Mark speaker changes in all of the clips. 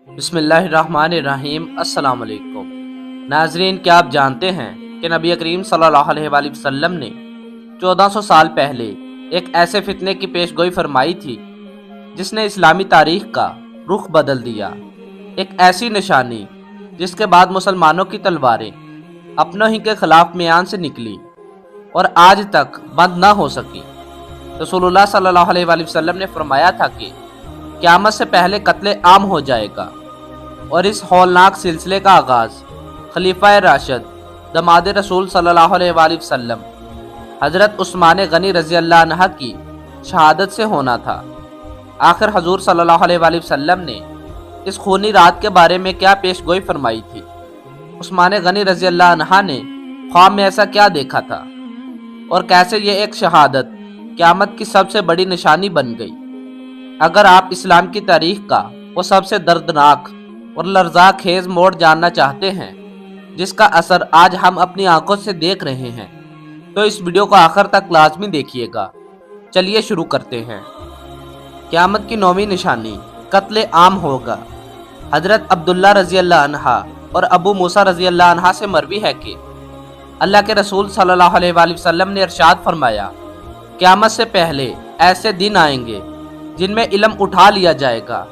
Speaker 1: بسم اللہ الرحمن الرحیم۔ السلام علیکم ناظرین، کیا آپ جانتے ہیں کہ نبی کریم صلی اللہ علیہ وآلہ وسلم نے 1400 سال پہلے ایک ایسے فتنے کی پیش گوئی فرمائی تھی جس نے اسلامی تاریخ کا رخ بدل دیا۔ ایک ایسی نشانی جس کے بعد مسلمانوں کی تلواریں اپنوں ہی کے خلاف میان سے نکلی اور آج تک بند نہ ہو سکی۔ رسول اللہ صلی اللہ علیہ وآلہ وسلم نے فرمایا تھا کہ قیامت سے پہلے قتل عام ہو جائے گا، اور اس ہولناک سلسلے کا آغاز خلیفہ راشد دماد رسول صلی اللہ علیہ وآلہ وسلم حضرت عثمان غنی رضی اللہ عنہ کی شہادت سے ہونا تھا۔ آخر حضور صلی اللہ علیہ وآلہ وسلم نے اس خونی رات کے بارے میں کیا پیش گوئی فرمائی تھی؟ عثمان غنی رضی اللہ عنہ نے خواب میں ایسا کیا دیکھا تھا، اور کیسے یہ ایک شہادت قیامت کی سب سے بڑی نشانی بن گئی؟ اگر آپ اسلام کی تاریخ کا وہ سب سے دردناک اور لرزاں خیز موڑ جاننا چاہتے ہیں جس کا اثر آج ہم اپنی آنکھوں سے دیکھ رہے ہیں، تو اس ویڈیو کو آخر تک لازمی دیکھیے گا۔ چلیے شروع کرتے ہیں۔ قیامت کی 9ویں نشانی قتل عام ہوگا۔ حضرت عبداللہ رضی اللہ عنہ اور ابو موسیٰ رضی اللہ عنہ سے مروی ہے کہ اللہ کے رسول صلی اللہ علیہ وآلہ وسلم نے ارشاد فرمایا، قیامت سے پہلے ایسے دن آئیں گے جن میں علم اٹھا لیا جائے گا،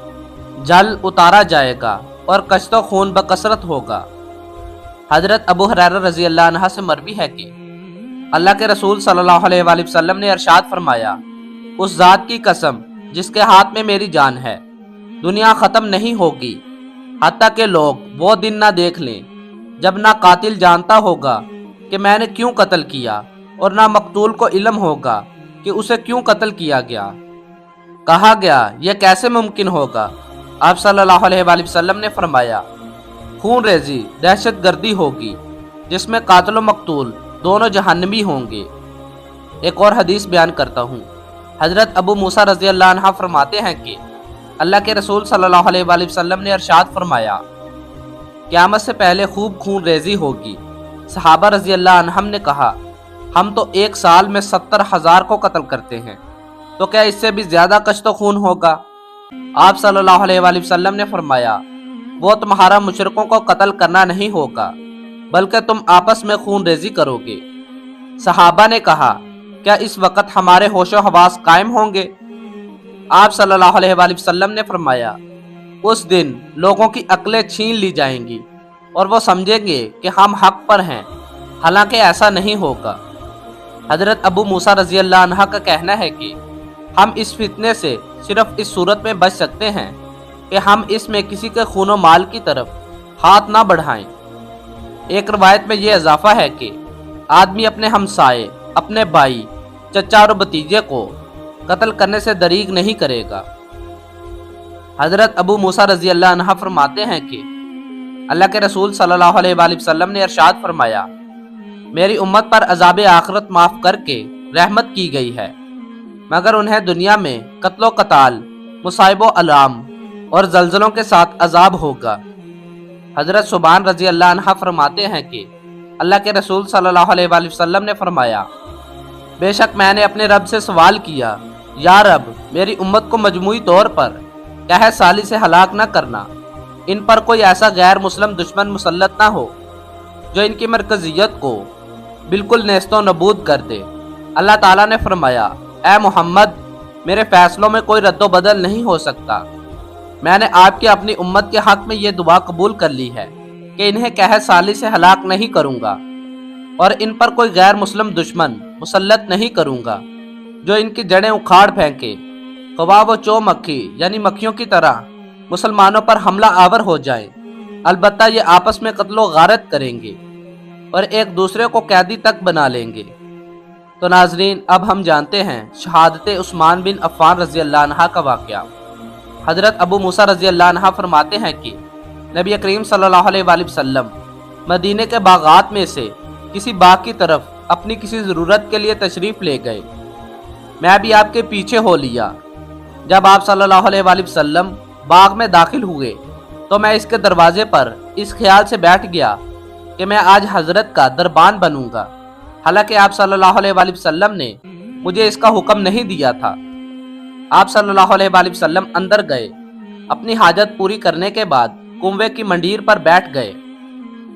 Speaker 1: جل اتارا جائے گا اور کشت و خون بکثرت ہوگا۔ حضرت ابو ہریرہ رضی اللہ عنہ سے مروی ہے کہ اللہ کے رسول صلی اللہ علیہ وآلہ وسلم نے ارشاد فرمایا، اس ذات کی قسم جس کے ہاتھ میں میری جان ہے، دنیا ختم نہیں ہوگی حتیٰ کہ لوگ وہ دن نہ دیکھ لیں جب نہ قاتل جانتا ہوگا کہ میں نے کیوں قتل کیا، اور نہ مقتول کو علم ہوگا کہ اسے کیوں قتل کیا گیا۔ کہا گیا، یہ کیسے ممکن ہوگا؟ آپ صلی اللہ علیہ وآلہ وسلم نے فرمایا، خون ریزی دہشت گردی ہوگی جس میں قاتل و مقتول دونوں جہنمی ہوں گے۔ ایک اور حدیث بیان کرتا ہوں۔ حضرت ابو موسیٰ رضی اللہ عنہ فرماتے ہیں کہ اللہ کے رسول صلی اللہ علیہ وآلہ وسلم نے ارشاد فرمایا، قیامت سے پہلے خوب خون ریزی ہوگی۔ صحابہ رضی اللہ عنہم نے کہا، ہم تو ایک سال میں 70,000 کو قتل کرتے ہیں، تو کیا اس سے بھی زیادہ کشت و خون ہوگا؟ آپ صلی اللہ علیہ وآلہ وسلم نے فرمایا، وہ تمہارا مشرکوں کو قتل کرنا نہیں ہوگا بلکہ تم آپس میں خون ریزی کرو گے۔ صحابہ نے کہا، کیا اس وقت ہمارے ہوش و حواس قائم ہوں گے؟ آپ صلی اللہ علیہ وآلہ وسلم نے فرمایا، اس دن لوگوں کی عقلیں چھین لی جائیں گی اور وہ سمجھیں گے کہ ہم حق پر ہیں، حالانکہ ایسا نہیں ہوگا۔ حضرت ابو موسیٰ رضی اللہ عنہ کا کہنا ہے کہ ہم اس فتنے سے صرف اس صورت میں بچ سکتے ہیں کہ ہم اس میں کسی کے خون و مال کی طرف ہاتھ نہ بڑھائیں۔ ایک روایت میں یہ اضافہ ہے کہ آدمی اپنے ہمسائے، اپنے بھائی، چچا اور بھتیجے کو قتل کرنے سے دریغ نہیں کرے گا۔ حضرت ابو موسیٰ رضی اللہ عنہ فرماتے ہیں کہ اللہ کے رسول صلی اللہ علیہ وآلہ وسلم نے ارشاد فرمایا، میری امت پر عذاب آخرت معاف کر کے رحمت کی گئی ہے، مگر انہیں دنیا میں قتل و قتال، مصائب و الام اور زلزلوں کے ساتھ عذاب ہوگا۔ حضرت ثوبان رضی اللہ عنہ فرماتے ہیں کہ اللہ کے رسول صلی اللہ علیہ وآلہ وسلم نے فرمایا، بے شک میں نے اپنے رب سے سوال کیا، یا رب، میری امت کو مجموعی طور پر قحط سالی سے ہلاک نہ کرنا، ان پر کوئی ایسا غیر مسلم دشمن مسلط نہ ہو جو ان کی مرکزیت کو بالکل نیست و نبود کر دے۔ اللہ تعالیٰ نے فرمایا، اے محمد، میرے فیصلوں میں کوئی رد و بدل نہیں ہو سکتا۔ میں نے آپ کی اپنی امت کے حق میں یہ دعا قبول کر لی ہے کہ انہیں قحط سالی سے ہلاک نہیں کروں گا، اور ان پر کوئی غیر مسلم دشمن مسلط نہیں کروں گا جو ان کی جڑیں اکھاڑ پھینکے، خواہ وہ چو مکھی یعنی مکھیوں کی طرح مسلمانوں پر حملہ آور ہو جائیں۔ البتہ یہ آپس میں قتل و غارت کریں گے اور ایک دوسرے کو قیدی تک بنا لیں گے۔ تو ناظرین، اب ہم جانتے ہیں شہادت عثمان بن عفان رضی اللہ عنہ کا واقعہ۔ حضرت ابو موسیٰ رضی اللہ عنہ فرماتے ہیں کہ نبی کریم صلی اللہ علیہ وآلہ وسلم مدینے کے باغات میں سے کسی باغ کی طرف اپنی کسی ضرورت کے لیے تشریف لے گئے۔ میں بھی آپ کے پیچھے ہو لیا۔ جب آپ صلی اللہ علیہ وآلہ وسلم باغ میں داخل ہوئے تو میں اس کے دروازے پر اس خیال سے بیٹھ گیا کہ میں آج حضرت کا دربان بنوں گا، حالانکہ آپ صلی اللہ علیہ وآلہ وسلم نے مجھے اس کا حکم نہیں دیا تھا۔ آپ صلی اللہ علیہ وآلہ وسلم اندر گئے اپنی حاجت پوری کرنے کے بعد کنویں کی منڈیر پر بیٹھ گئے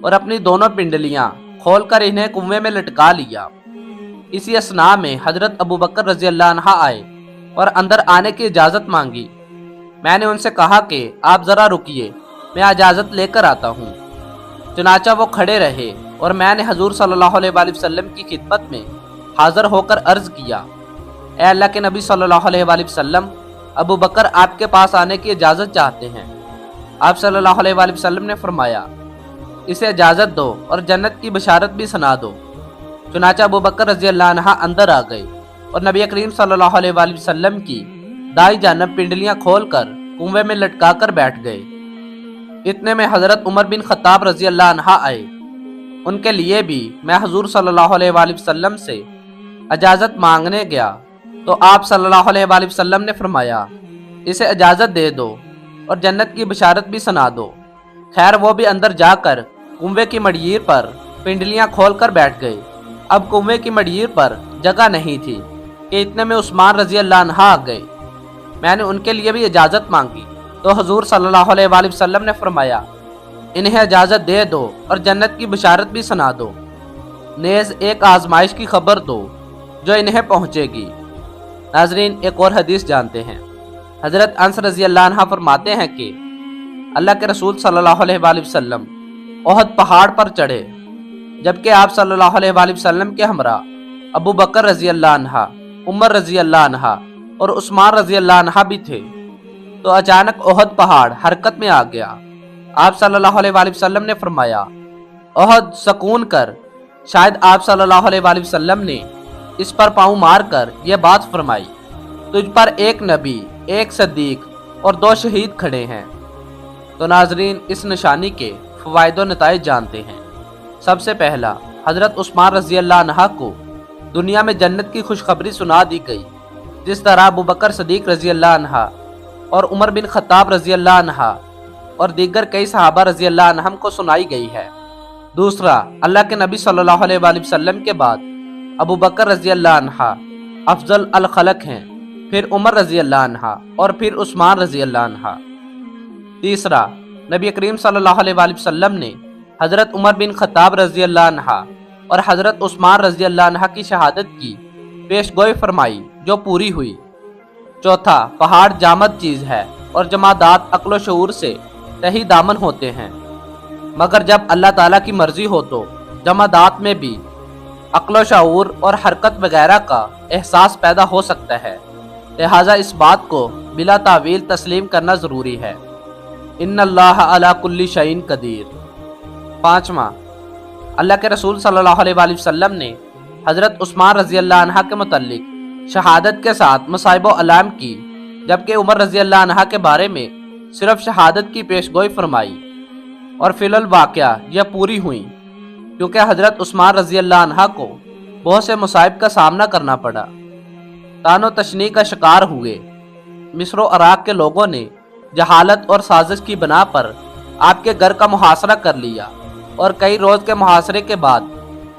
Speaker 1: اور اپنی دونوں پنڈلیاں کھول کر انہیں کنویں میں لٹکا لیا۔ اسی اثناء میں حضرت ابو بکر رضی اللہ عنہ آئے اور اندر آنے کی اجازت مانگی۔ میں نے ان سے کہا کہ آپ ذرا رکیے، میں اجازت لے کر آتا ہوں۔ چنانچہ وہ کھڑے رہے اور میں نے حضور صلی اللہ علیہ وآلہ وسلم کی خدمت میں حاضر ہو کر عرض کیا، اے اللہ کے نبی صلی اللہ علیہ وآلہ وسلم، ابو بکر آپ کے پاس آنے کی اجازت چاہتے ہیں۔ آپ صلی اللہ علیہ وآلہ وسلم نے فرمایا، اسے اجازت دو اور جنت کی بشارت بھی سنا دو۔ چنانچہ ابو بکر رضی اللہ عنہ اندر آ گئے اور نبی کریم صلی اللہ علیہ وآلہ وسلم کی دائیں جانب پنڈلیاں کھول کر کنویں میں لٹکا کر بیٹھ گئے۔ اتنے میں حضرت عمر بن خطاب رضی اللہ عنہ آئے۔ ان کے لیے بھی میں حضور صلی اللہ علیہ وآلہ وسلم سے اجازت مانگنے گیا تو آپ صلی اللہ علیہ وآلہ وسلم نے فرمایا، اسے اجازت دے دو اور جنت کی بشارت بھی سنا دو۔ خیر وہ بھی اندر جا کر کنویں کی مڑیر پر پنڈلیاں کھول کر بیٹھ گئے۔ اب کنویں کی مڑیر پر جگہ نہیں تھی کہ اتنے میں عثمان رضی اللہ عنہ آ گئے۔ میں نے ان کے لیے بھی اجازت مانگی تو حضور صلی اللہ علیہ وآلہ وسلم نے فرمایا، انہیں اجازت دے دو اور جنت کی بشارت بھی سنا دو، نیز ایک آزمائش کی خبر دو جو انہیں پہنچے گی۔ ناظرین، ایک اور حدیث جانتے ہیں۔ حضرت انس رضی اللہ عنہ فرماتے ہیں کہ اللہ کے رسول صلی اللہ علیہ وآلہ وسلم احد پہاڑ پر چڑھے، جبکہ آپ صلی اللہ علیہ وآلہ وسلم کے ہمراہ ابو بکر رضی اللہ عنہ، عمر رضی اللہ عنہ اور عثمان رضی اللہ عنہ بھی تھے، تو اچانک احد پہاڑ حرکت میں آ گیا۔ آپ صلی اللہ علیہ وآلہ وسلم نے فرمایا، احد سکون کر۔ شاید آپ صلی اللہ علیہ وآلہ وسلم نے اس پر پاؤں مار کر یہ بات فرمائی، تجھ پر ایک نبی، ایک صدیق اور 2 شہید کھڑے ہیں۔ تو ناظرین، اس نشانی کے فوائد و نتائج جانتے ہیں۔ سب سے پہلا، حضرت عثمان رضی اللہ عنہ کو دنیا میں جنت کی خوشخبری سنا دی گئی، جس طرح ابو بکر صدیق رضی اللہ عنہ اور عمر بن خطاب رضی اللہ عنہ اور دیگر کئی صحابہ رضی اللہ عنہم کو سنائی گئی ہے۔ دوسرا، اللہ کے نبی صلی اللہ علیہ وآلہ وسلم کے بعد ابو بکر رضی اللہ عنہ افضل الخلق ہیں، پھر عمر رضی اللہ عنہ اور پھر عثمان رضی اللہ عنہ۔ تیسرا، نبی کریم صلی اللہ علیہ وآلہ وسلم نے حضرت عمر بن خطاب رضی اللہ عنہ اور حضرت عثمان رضی اللہ عنہ کی شہادت کی پیش گوئی فرمائی جو پوری ہوئی۔ چوتھا، پہاڑ جامد چیز ہے اور جمادات عقل و شعور سے تہی دامن ہوتے ہیں، مگر جب اللہ تعالیٰ کی مرضی ہو تو جمادات میں بھی عقل و شعور اور حرکت وغیرہ کا احساس پیدا ہو سکتا ہے، لہٰذا اس بات کو بلا تعویل تسلیم کرنا ضروری ہے۔ ان اللہ علی کل شیء قدیر۔ پانچواں، اللہ کے رسول صلی اللہ علیہ وآلہ وسلم نے حضرت عثمان رضی اللہ عنہ کے متعلق شہادت کے ساتھ مصائب و علام کی، جبکہ عمر رضی اللہ عنہ کے بارے میں صرف شہادت کی پیش گوئی فرمائی، اور فی الواقعہ یہ پوری ہوئیں، کیونکہ حضرت عثمان رضی اللہ عنہ کو بہت سے مصائب کا سامنا کرنا پڑا، طعن و تشنیع کا شکار ہوئے۔ مصر و عراق کے لوگوں نے جہالت اور سازش کی بنا پر آپ کے گھر کا محاصرہ کر لیا اور کئی روز کے محاصرے کے بعد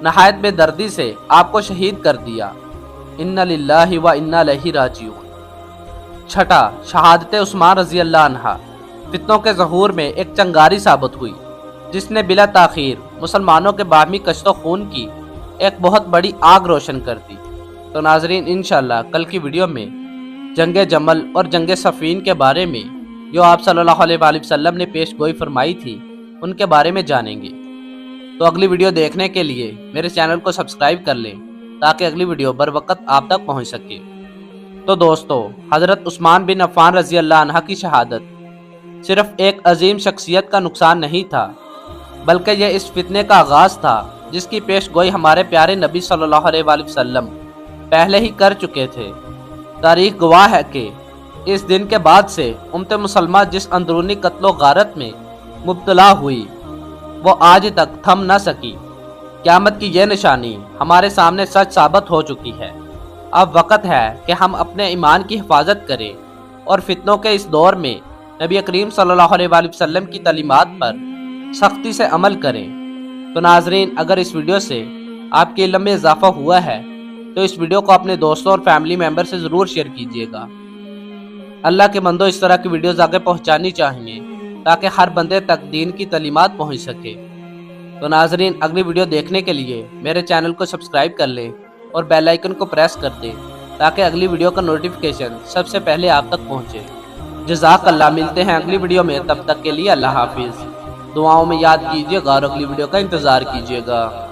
Speaker 1: نہایت بے دردی سے آپ کو شہید کر دیا۔ ان للہ و انا الیہ راجعون۔ چھٹا، شہادت عثمان رضی اللہ عنہ فتنوں کے ظہور میں ایک چنگاری ثابت ہوئی، جس نے بلا تاخیر مسلمانوں کے باہمی کشت و خون کی ایک بہت بڑی آگ روشن کر دی۔ تو ناظرین، انشاءاللہ کل کی ویڈیو میں جنگ جمل اور جنگ صفین کے بارے میں جو آپ صلی اللہ علیہ وآلہ وسلم نے پیش گوئی فرمائی تھی، ان کے بارے میں جانیں گے۔ تو اگلی ویڈیو دیکھنے کے لیے میرے چینل کو سبسکرائب کر لیں تاکہ اگلی ویڈیو بر وقت آپ تک پہنچ سکے۔ تو دوستو، حضرت عثمان بن عفان رضی اللہ عنہ کی شہادت صرف ایک عظیم شخصیت کا نقصان نہیں تھا، بلکہ یہ اس فتنے کا آغاز تھا جس کی پیش گوئی ہمارے پیارے نبی صلی اللہ علیہ وآلہ وسلم پہلے ہی کر چکے تھے۔ تاریخ گواہ ہے کہ اس دن کے بعد سے امت مسلمہ جس اندرونی قتل و غارت میں مبتلا ہوئی، وہ آج تک تھم نہ سکی۔ قیامت کی یہ نشانی ہمارے سامنے سچ ثابت ہو چکی ہے۔ اب وقت ہے کہ ہم اپنے ایمان کی حفاظت کریں اور فتنوں کے اس دور میں نبی کریم صلی اللہ علیہ وآلہ وسلم کی تعلیمات پر سختی سے عمل کریں۔ تو ناظرین، اگر اس ویڈیو سے آپ کے علم میں اضافہ ہوا ہے تو اس ویڈیو کو اپنے دوستوں اور فیملی ممبر سے ضرور شیئر کیجیے گا۔ اللہ کے بندوں اس طرح کی ویڈیوز آگے پہنچانی چاہیے تاکہ ہر بندے تک دین کی تعلیمات پہنچ سکے۔ تو ناظرین، اگلی ویڈیو دیکھنے کے لیے میرے چینل کو سبسکرائب کر لیں اور بیل آئیکن کو پریس کر دیں تاکہ اگلی ویڈیو کا نوٹیفیکیشن سب سے پہلے آپ تک پہنچے۔ جزاک اللہ، ملتے ہیں اگلی ویڈیو میں، تب تک کے لیے اللہ حافظ۔ دعاؤں میں یاد کیجیے گا اور اگلی ویڈیو کا انتظار کیجیے گا۔